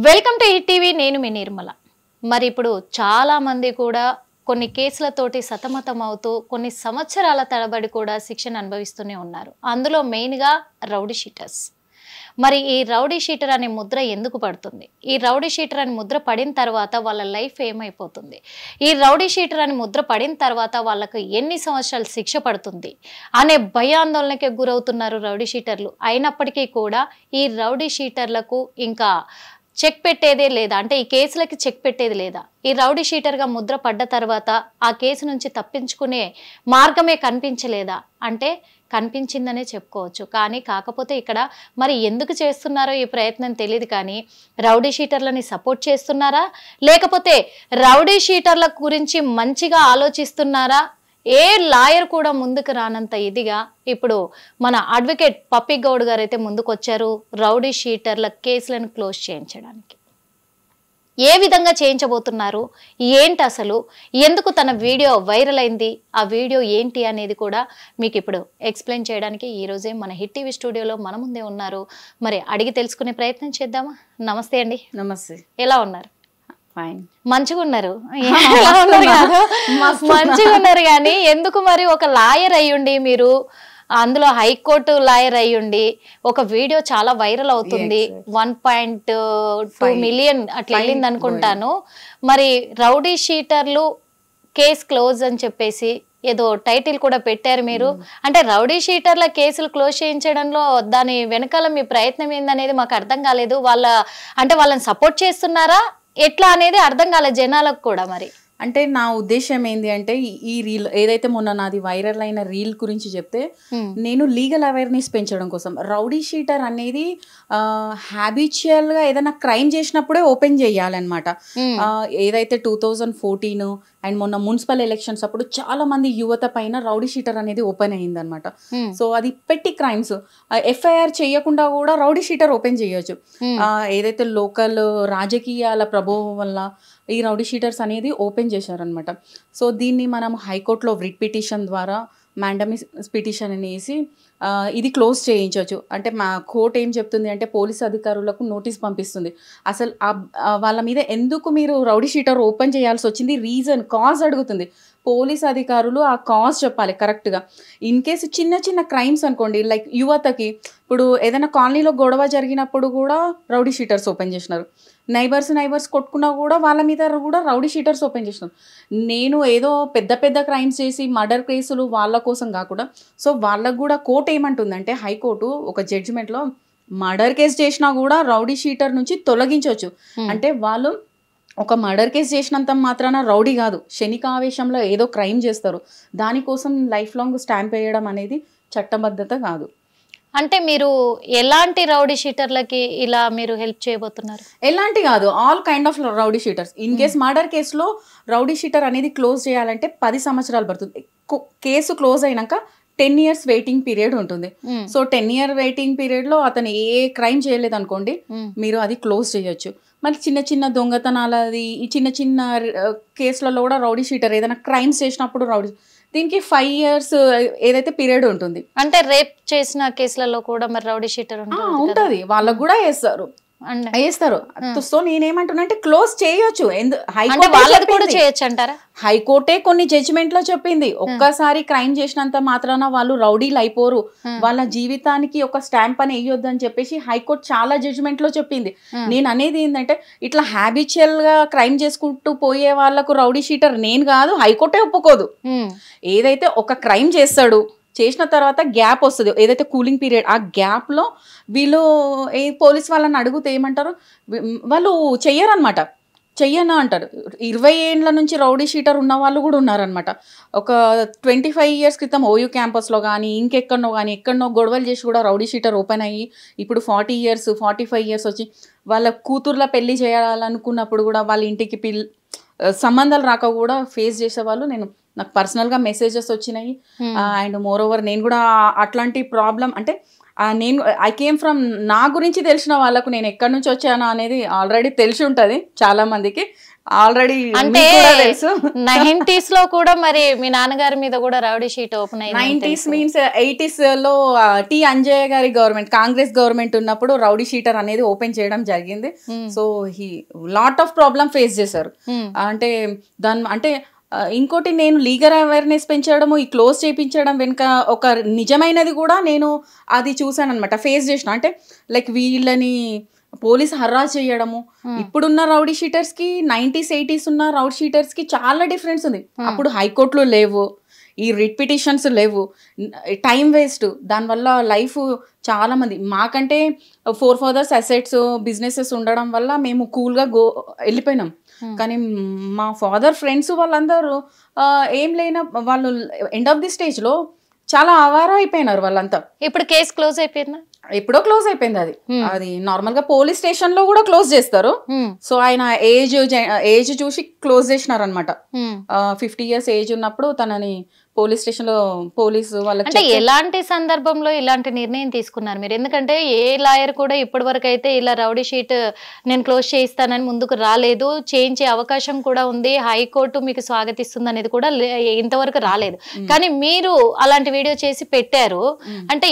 Welcome to hit TV. నేను మీ నిర్మల. మరి ఇప్పుడు చాలా మంది కూడా కొన్ని కేసులతోటి సతమతం అవుతూ కొన్ని సంవత్సరాల తరబడి కూడా శిక్షణ అనుభవిస్తూనే ఉన్నారు. అందులో మెయిన్గా రౌడీ షీటర్స్. మరి ఈ రౌడీ షీటర్ అనే ముద్ర ఎందుకు పడుతుంది? ఈ రౌడీ షీటర్ అనే ముద్ర పడిన తర్వాత వాళ్ళ లైఫ్ ఏమైపోతుంది? ఈ రౌడీ షీటర్ అనే ముద్ర పడిన తర్వాత వాళ్ళకు ఎన్ని సంవత్సరాలు శిక్ష పడుతుంది అనే భయాందోళనకే గురవుతున్నారు రౌడీ షీటర్లు. అయినప్పటికీ కూడా ఈ రౌడీ షీటర్లకు ఇంకా చెక్ పెట్టేదే లేదా, అంటే ఈ కేసులకి చెక్ పెట్టేది లేదా? ఈ రౌడీ షీటర్గా ముద్ర పడ్డ తర్వాత ఆ కేసు నుంచి తప్పించుకునే మార్గమే కనిపించలేదా? అంటే కనిపించిందనే చెప్పుకోవచ్చు. కానీ కాకపోతే ఇక్కడ మరి ఎందుకు చేస్తున్నారో ఈ ప్రయత్నం తెలియదు. కానీ రౌడీ షీటర్లని సపోర్ట్ చేస్తున్నారా, లేకపోతే రౌడీ షీటర్ల గురించి మంచిగా ఆలోచిస్తున్నారా? ఏ లాయర్ కూడా ముందుకు రానంత ఇదిగా ఇప్పుడు మన అడ్వకేట్ పప్పి గౌడ్ గారు అయితే ముందుకు వచ్చారు రౌడీ షీటర్ల కేసులను క్లోజ్ చేయించడానికి. ఏ విధంగా చేయించబోతున్నారు, ఏంటి అసలు, ఎందుకు తన వీడియో వైరల్ అయింది, ఆ వీడియో ఏంటి అనేది కూడా మీకు ఇప్పుడు ఎక్స్ప్లెయిన్ చేయడానికి ఈరోజే మన హిట్ టీవీ స్టూడియోలో మన ముందే ఉన్నారు. మరి అడిగి తెలుసుకునే ప్రయత్నం చేద్దామా? నమస్తే అండి. నమస్తే. ఎలా ఉన్నారు? ఫైన్. మంచిగా ఉన్నారు. మంచిగా ఉన్నారు. కానీ ఎందుకు మరి ఒక లాయర్ అయ్యుండి, మీరు అందులో హైకోర్టు లాయర్ అయ్యుండి ఒక వీడియో చాలా వైరల్ అవుతుంది, 1.2 మిలియన్ అట్లా వెళ్ళింది అనుకుంటాను. మరి రౌడీ షీటర్లు కేస్ క్లోజ్ అని చెప్పేసి ఏదో టైటిల్ కూడా పెట్టారు మీరు. అంటే రౌడీ షీటర్ల కేసులు క్లోజ్ చేయించడంలో దాని వెనకాల మీ ప్రయత్నం ఏందనేది మాకు అర్థం కాలేదు. వాళ్ళని సపోర్ట్ చేస్తున్నారా ఎట్లా అనేది అర్థం కాలేదు జనాలకు కూడా. మరి అంటే నా ఉద్దేశం ఏంది అంటే, ఈ రీల్ ఏదైతే మొన్న నాది వైరల్ అయిన రీల్ గురించి చెప్తే, నేను లీగల్ అవేర్నెస్ పెంచడం కోసం రౌడీ షీటర్ అనేది హ్యాబిచువల్గా ఏదైనా క్రైమ్ చేసినప్పుడే ఓపెన్ చేయాలన్నమాట. ఏదైతే 2014 అండ్ మొన్న మున్సిపల్ ఎలక్షన్స్ అప్పుడు చాలా మంది యువత పైన రౌడీ షీటర్ అనేది ఓపెన్ అయ్యింది అనమాట. సో అది పెట్టి క్రైమ్స్ ఎఫ్ఐఆర్ చేయకుండా కూడా రౌడీ షీటర్ ఓపెన్ చేయొచ్చు. ఏదైతే లోకల్ రాజకీయాల ప్రభావం వల్ల ఈ రౌడీ షీటర్స్ అనేది ఓపెన్ చేశారనమాట. సో దీన్ని మనం హైకోర్టులో రిట్ పిటిషన్ ద్వారా మ్యాండమిస్ పిటిషన్ అనేసి ఇది క్లోజ్ చేయించవచ్చు. అంటే మా కోర్టు ఏం చెప్తుంది అంటే, పోలీస్ అధికారులకు నోటీస్ పంపిస్తుంది. అసలు వాళ్ళ మీద ఎందుకు మీరు రౌడీ షీటర్ ఓపెన్ చేయాల్సి వచ్చింది, రీజన్, కాజ్ అడుగుతుంది. పోలీస్ అధికారులు ఆ కాజ్ చెప్పాలి కరెక్ట్గా. ఇన్ కేసు చిన్న చిన్న క్రైమ్స్ అనుకోండి, లైక్ యువతకి ఇప్పుడు ఏదైనా కాలనీలో గొడవ జరిగినప్పుడు కూడా రౌడీ షీటర్స్ ఓపెన్ చేసినారు. నైబర్స్ కొట్టుకున్నా కూడా వాళ్ళ మీద కూడా రౌడీ షీటర్స్ ఓపెన్ చేసినారు. నేను ఏదో పెద్ద పెద్ద క్రైమ్స్ చేసి మర్డర్ కేసులు వాళ్ళ కోసం కాకుండా, సో వాళ్ళకు కూడా కోర్టు ఏమంటుందంటే, హైకోర్టు ఒక జడ్జిమెంట్లో మర్డర్ కేసు చేసినా కూడా రౌడీ షీటర్ నుంచి తొలగించవచ్చు. అంటే వాళ్ళు ఒక మర్డర్ కేసు చేసినంత మాత్రాన రౌడీ కాదు, క్షణికావేశంలో ఏదో క్రైమ్ చేస్తారు, దానికోసం లైఫ్ లాంగ్ స్టాంప్ వేయడం అనేది చట్టబద్ధత కాదు. అంటే మీరు ఎలాంటి రౌడీ షీటర్లకి ఇలా మీరు హెల్ప్ చేయబోతున్నారు? ఎలాంటి కాదు, all kind of rowdy sheeters. In case murder కేసులో రౌడీ షీటర్ అనేది క్లోజ్ చేయాలంటే 10 సంవత్సరాలు పడుతుంది. కేసు క్లోజ్ అయినాక 10 years వెయిటింగ్ పీరియడ్ ఉంటుంది. సో 10 year వెయిటింగ్ పీరియడ్లో అతను ఏ క్రైమ్ చేయలేదు అనుకోండి, మీరు అది క్లోజ్ చేయొచ్చు. మళ్ళీ చిన్న చిన్న దొంగతనాలది, ఈ చిన్న చిన్న కేసులలో కూడా రౌడీ షీటర్ ఏదైనా క్రైమ్స్ చేసినప్పుడు రౌడీ, దీనికి 5 years ఏదైతే పీరియడ్ ఉంటుంది. అంటే రేప్ చేసిన కేసులలో కూడా మరి రౌడీ షీటర్ ఉంటుంది, వాళ్ళకు కూడా వేస్తారు. సో నేనేమంటున్నా అంటే, క్లోజ్ చేయొచ్చు. హైకోర్టే కొన్ని జడ్జిమెంట్ లో చెప్పింది, ఒక్కసారి క్రైమ్ చేసినంత మాత్రాన వాళ్ళు రౌడీలు అయిపోరు, వాళ్ళ జీవితానికి ఒక స్టాంప్ అని వేయొద్దు అని చెప్పేసి హైకోర్టు చాలా జడ్జిమెంట్ లో చెప్పింది. నేను అనేది ఏంటంటే, ఇట్లా హ్యాబిచువల్ గా క్రైమ్ చేసుకుంటూ పోయే వాళ్ళకు రౌడీ షీటర్ నేను కాదు, హైకోర్టే ఒప్పుకోదు. ఏదైతే ఒక క్రైమ్ చేసిన తర్వాత గ్యాప్ వస్తుంది, ఏదైతే కూలింగ్ పీరియడ్, ఆ గ్యాప్లో వీళ్ళు పోలీస్ వాళ్ళని అడిగితే ఏమంటారు, వాళ్ళు చెయ్యరనమాట, చెయ్యను అంటారు. 20 ఏళ్ళ నుంచి రౌడీ షీటర్ ఉన్న వాళ్ళు కూడా ఉన్నారనమాట. ఒక 25 years క్రితం ఓయూ క్యాంపస్లో కానీ ఎక్కడనో గొడవలు చేసి కూడా రౌడీ షీటర్ ఓపెన్ అయ్యి ఇప్పుడు 40 years 45 years వచ్చి వాళ్ళ కూతుర్ల పెళ్లి చేయాలనుకున్నప్పుడు కూడా వాళ్ళ ఇంటికి సంబంధాలు రాక కూడా ఫేస్ చేసేవాళ్ళు నేను నాకు పర్సనల్గా మెసేజెస్ వచ్చినాయి. అండ్ మోర్ ఓవర్ నేను కూడా అట్లాంటి ప్రాబ్లం అంటే నేను ఐ కేమ్ ఫ్రమ్ నా గురించి తెలిసిన వాళ్ళకు నేను ఎక్కడి నుంచి వచ్చాను అనేది ఆల్రెడీ తెలిసి ఉంటుంది చాలా మందికి. ఆల్రెడీ అంటే తెలుసు 90s లో కూడా మరి మీ నాన్నగారి మీద కూడా రౌడీ షీట్ ఓపెన్ అయింది. 90s మీన్స్ 80s లో టి అంజయ్య గారి గవర్నమెంట్, కాంగ్రెస్ గవర్నమెంట్ ఉన్నప్పుడు రౌడీ షీటర్ అనేది ఓపెన్ చేయడం జరిగింది. So he lot of problem face చేశారు. అంటే దాని అంటే ఇంకోటి నేను లీగల్ అవేర్నెస్ పెంచడము, ఈ క్లోజ్ చేయించడం వెనుక ఒక నిజమైనది కూడా నేను అది చూసాను అనమాట, ఫేస్ చేసిన. అంటే లైక్ వీళ్ళని పోలీస్ హర్రాస్ చేయడము, ఇప్పుడున్న రౌడీ షీటర్స్ కి 90s 80s ఉన్న రౌడీ షీటర్స్ కి చాలా డిఫరెన్స్ ఉంది. అప్పుడు హైకోర్టులు లేవు, ఈ రిట్ పిటిషన్స్ లేవు, టైం వేస్ట్. దానివల్ల లైఫ్ చాలా మంది మాకంటే 4 ఫాదర్స్ అసెట్స్ బిజినెసెస్ ఉండడం వల్ల మేము కూల్గా వెళ్ళిపోయినాం. కానీ మా ఫాదర్ ఫ్రెండ్స్ వాళ్ళందరూ ఏం లేన వాళ్ళు ఎండ్ ఆఫ్ ది స్టేజ్లో చాలా ఆవారా అయిపోయినారు వాళ్ళంతా. ఇప్పుడు కేసు క్లోజ్ అయిపోయిందా? ఎప్పుడో క్లోజ్ అయిపోయింది. అది నార్మల్ గా పోలీస్ స్టేషన్ లో కూడా క్లోజ్ చేస్తారు. సో ఆయన ఏజ్ చూసి క్లోజ్ చేసినారు అనమాట. 50 years ఏజ్ ఉన్నప్పుడు తనని పోలీస్ స్టేషన్ లో పోలీసు వాళ్ళకి. అంటే ఎలాంటి సందర్భంలో ఇలాంటి నిర్ణయం తీసుకున్నారు మీరు? ఎందుకంటే ఏ లాయర్ కూడా ఇప్పటి వరకు అయితే ఇలా రౌడీ షీట్ నేను క్లోజ్ చేయిస్తానని ముందుకు రాలేదు, చేయించే అవకాశం కూడా ఉంది, హైకోర్టు మీకు స్వాగతిస్తుంది అనేది కూడా ఇంతవరకు రాలేదు. కానీ మీరు అలాంటి వీడియో చేసి పెట్టారు అంటే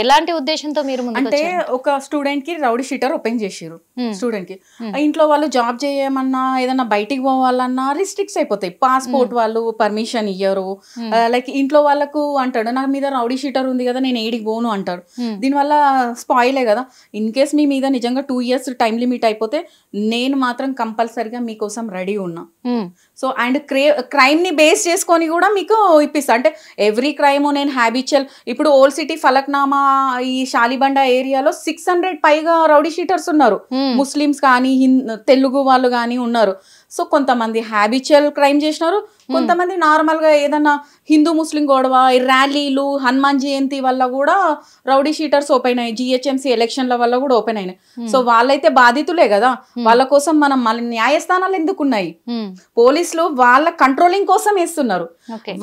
ఎలాంటి ఉద్దేశంతో మీరు ముందుకు అంటే ఒక స్టూడెంట్ కి రౌడీ షీటర్ ఓపెన్ చేసారు. స్టూడెంట్ కి ఇంట్లో వాళ్ళు జాబ్ చేయమన్నా ఏదన్నా బయటికి పోవాలన్నా రిస్ట్రిక్ట్స్ అయిపోతాయి. పాస్పోర్ట్ వాళ్ళు పర్మిషన్ ఇయ్యరు. లైక్ ఇంట్లో వాళ్ళకు అంటాడు నా మీద రౌడీ షీటర్ ఉంది కదా నేను ఏడికి పోను అంటాడు. దీనివల్ల స్పాయిలే కదా. ఇన్ కేస్ మీ మీద నిజంగా 2 years టైం లిమిట్ అయిపోతే నేను మాత్రం కంపల్సరిగా మీకోసం రెడీ ఉన్నా. సో అండ్ క్రైమ్ ని బేస్ చేసుకొని కూడా మీకు ఇప్పిస్తా. అంటే ఎవ్రీ క్రైమ్ నేను హ్యాబిచువల్, ఇప్పుడు ఓల్డ్ సిటీ ఫలక్నామా ఈ షాలిబండ ఏరియాలో 600 పైగా రౌడీ షీటర్స్ ఉన్నారు. ముస్లిమ్స్ కానీ తెలుగు వాళ్ళు కానీ ఉన్నారు. సో కొంతమంది హ్యాబిచువల్ క్రైమ్ చేసినారు, కొంతమంది నార్మల్గా ఏదన్నా హిందూ ముస్లిం గొడవ, ర్యాలీలు, హనుమాన్ జయంతి వల్ల కూడా రౌడీ షీటర్స్ ఓపెన్ అయ్యాయి. జిహెచ్ఎంసీ ఎలక్షన్ల వల్ల కూడా ఓపెన్ అయినాయి. సో వాళ్ళైతే బాధితులే కదా, వాళ్ళ కోసం మనం మళ్ళీ న్యాయస్థానాలు ఎందుకున్నాయి? పోలీసులు వాళ్ళ కంట్రోలింగ్ కోసం వేస్తున్నారు.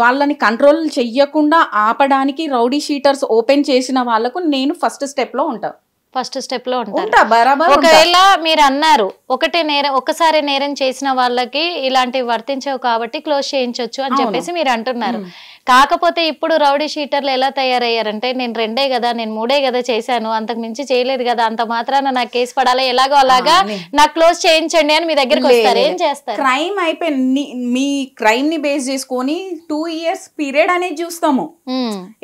వాళ్ళని కంట్రోల్ చెయ్యకుండా ఆపడానికి రౌడీ షీటర్స్ ఓపెన్ చేసిన వాళ్ళకు నేను ఫస్ట్ స్టెప్ లో ఉంటా. ఫస్ట్ స్టెప్ లో ఉంటారు. ఒకవేళ మీరు అన్నారు ఒకసారి నేరం చేసిన వాళ్ళకి ఇలాంటివి వర్తించవు కాబట్టి క్లోజ్ చేయించవచ్చు అని చెప్పేసి మీరు అంటున్నారు. కాకపోతే ఇప్పుడు రౌడీ షీటర్లు ఎలా తయారయ్యారంటే నేను 2 కదా నేను 3 కదా చేశాను, అంతకు మించి చేయలేదు కదా, అంత మాత్రాన నాకు కేసు పడాలి, ఎలాగో అలాగా నాకు క్లోజ్ చేయించండి అని మీ దగ్గరికి వస్తారు. ఏం చేస్తారు? క్రైమ్ అయిపోయింది, మీ క్రైమ్ ని బేస్ చేసుకొని 2 years పీరియడ్ అనేది చూస్తాము.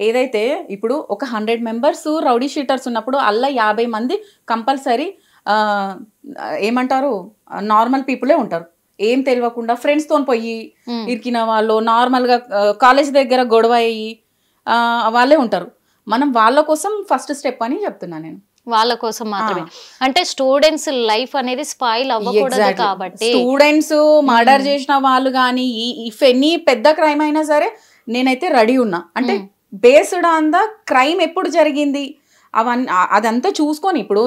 ఏదైతే ఇప్పుడు ఒక 100 members రౌడీ షీటర్స్ ఉన్నప్పుడు అల్లా 50 మంది కంపల్సరీ ఏమంటారు నార్మల్ పీపులే ఉంటారు. ఏం తెలియకుండా ఫ్రెండ్స్ తో పోయి ఇరికిన వాళ్ళు, నార్మల్ గా కాలేజ్ దగ్గర గొడవ అయ్యి వాళ్ళే ఉంటారు. మనం వాళ్ళ కోసం ఫస్ట్ స్టెప్ అని చెప్తున్నా నేను. వాళ్ళ కోసం మాత్రమే. అంటే స్టూడెంట్స్ లైఫ్ అనేది స్పాయిల్ అవ్వకూడదు కాబట్టి స్టూడెంట్స్ మర్డర్ చేసిన వాళ్ళు కానీ ఇఫ్ ఎనీ పెద్ద క్రైమ్ అయినా సరే నేనైతే రెడీ ఉన్నా. అంటే బేస్డ్ ఆన్ ద క్రైమ్ ఎప్పుడు జరిగింది అవన్నీ అదంతా చూసుకొని, ఇప్పుడు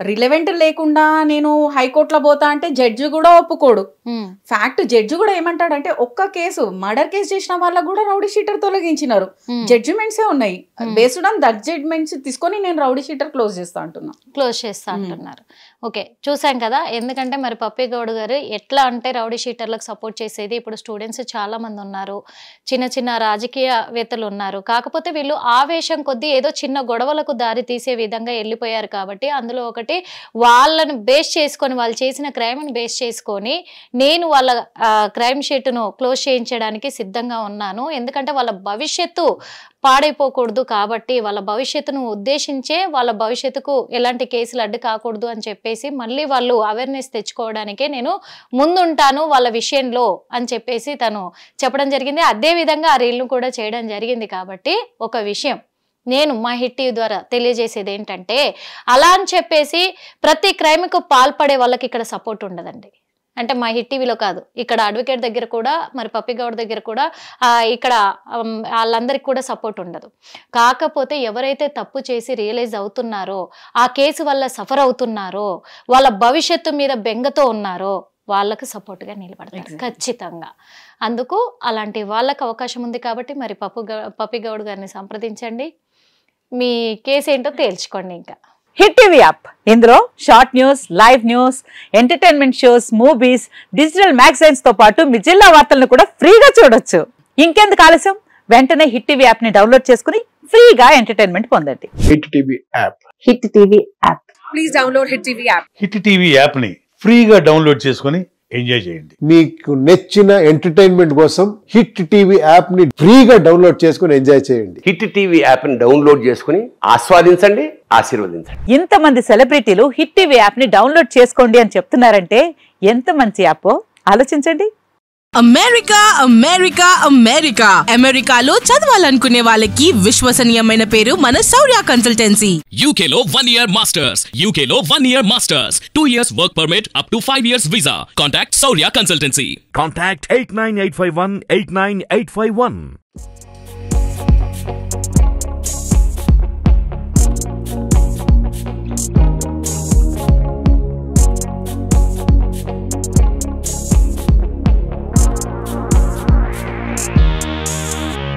రిలవెంట్ లేకుండా నేను హైకోర్టులో పోతా అంటే జడ్జి కూడా ఒప్పుకోడు. ఫ్యాక్ట్ జడ్జి కూడా ఏమంటాడంటే ఒక్క కేసు మర్డర్ కేసు చేసిన వాళ్ళకు కూడా రౌడీ షీటర్ తొలగించినారు, జడ్జిమెంట్సే ఉన్నాయి. బేస్డ్ ఆన్ దట్ జడ్జిమెంట్స్ తీసుకొని నేను రౌడీ షీటర్ క్లోజ్ చేస్తా అంటున్నారు. ఓకే, చూసాం కదా. ఎందుకంటే మరి పప్పి గౌడ్ గారు ఎట్లా అంటే రౌడీ షీటర్లకు సపోర్ట్ చేసేది. ఇప్పుడు స్టూడెంట్స్ చాలా మంది ఉన్నారు, చిన్న చిన్న రాజకీయవేత్తలు ఉన్నారు. కాకపోతే వీళ్ళు ఆవేశం కొద్దీ ఏదో చిన్న గొడవలకు దారి తీసే విధంగా వెళ్ళిపోయారు కాబట్టి అందులో ఒకటి వాళ్ళని బేస్ చేసుకొని, వాళ్ళు చేసిన క్రైమ్ని బేస్ చేసుకొని నేను వాళ్ళ క్రైమ్ షీట్ను క్లోజ్ చేయించడానికి సిద్ధంగా ఉన్నాను. ఎందుకంటే వాళ్ళ భవిష్యత్తు పాడైపోకూడదు కాబట్టి, వాళ్ళ భవిష్యత్తును ఉద్దేశించే వాళ్ళ భవిష్యత్తుకు ఎలాంటి కేసులు అడ్డు కాకూడదు అని చెప్పేసి మళ్ళీ వాళ్ళు అవేర్నెస్ తెచ్చుకోవడానికే నేను ముందుంటాను వాళ్ళ విషయంలో అని చెప్పేసి తను చెప్పడం జరిగింది. అదే విధంగా ఆ రీల్ను కూడా చేయడం జరిగింది. కాబట్టి ఒక విషయం నేను మా హిట్ టీవీ ద్వారా తెలియజేసేది ఏంటంటే, అలా అని చెప్పేసి ప్రతి క్రైమ్కు పాల్పడే వాళ్ళకి ఇక్కడ సపోర్ట్ ఉండదండి. అంటే మా హిట్ టీవీలో కాదు, ఇక్కడ అడ్వకేట్ దగ్గర కూడా, మరి పప్పి గౌడ్ దగ్గర కూడా, ఇక్కడ వాళ్ళందరికి కూడా సపోర్ట్ ఉండదు. కాకపోతే ఎవరైతే తప్పు చేసి రియలైజ్ అవుతున్నారో, ఆ కేసు వల్ల సఫర్ అవుతున్నారో, వాళ్ళ భవిష్యత్తు మీద బెంగతో ఉన్నారో వాళ్ళకు సపోర్ట్గా నిలబడతారు ఖచ్చితంగా. అందుకు అలాంటి వాళ్ళకు అవకాశం ఉంది కాబట్టి మరి పప్పి గౌడ్ గారిని సంప్రదించండి, మీ కేసు ఏంటో తేల్చుకోండి. ఇంకా హిట్ టీవీ యాప్, ఇందులో short news, live news, entertainment shows, movies, digital magazines తో పాటు మీ జిల్లా వార్తలను కూడా ఫ్రీగా చూడొచ్చు. ఇంకెందుకు ఆలస్యం, వెంటనే హిట్ టీవీ యాప్ ని డౌన్లోడ్ చేసుకుని ఫ్రీగా ఎంటర్టైన్మెంట్ పొందండి. Hit TV app. Hit TV app. Please download hit TV app. Hit TV app ని ఫ్రీగా డౌన్లోడ్ చేసుకుని ఎంజాయ్ చేయండి. మీకు నచ్చిన ఎంటర్టైన్మెంట్ కోసం హిట్ టీవీ యాప్ ని ఫ్రీగా డౌన్లోడ్ చేసుకుని ఎంజాయ్ చేయండి. హిట్ టీవీ యాప్ ని డౌన్లోడ్ చేసుకుని ఆస్వాదించండి, ఆశీర్వదించండి. ఇంతమంది సెలబ్రిటీలు హిట్ టీవీ యాప్ ని డౌన్లోడ్ చేసుకోండి అని చెప్తున్నారంటే ఎంత మంచి యాప్ ఆలోచించండి. అమెరికా అమెరికా అమెరికా అమెరికాలో చదవాలనుకునే వాళ్ళకి విశ్వసనీయమైన పేరు మన శౌర్య కన్సల్టెన్సీ. UK లో 1 year masters, UK లో 1 year masters, 2 years work permit up to 5 years visa. Contact Saurya Consultancy. Contact 89851 89851.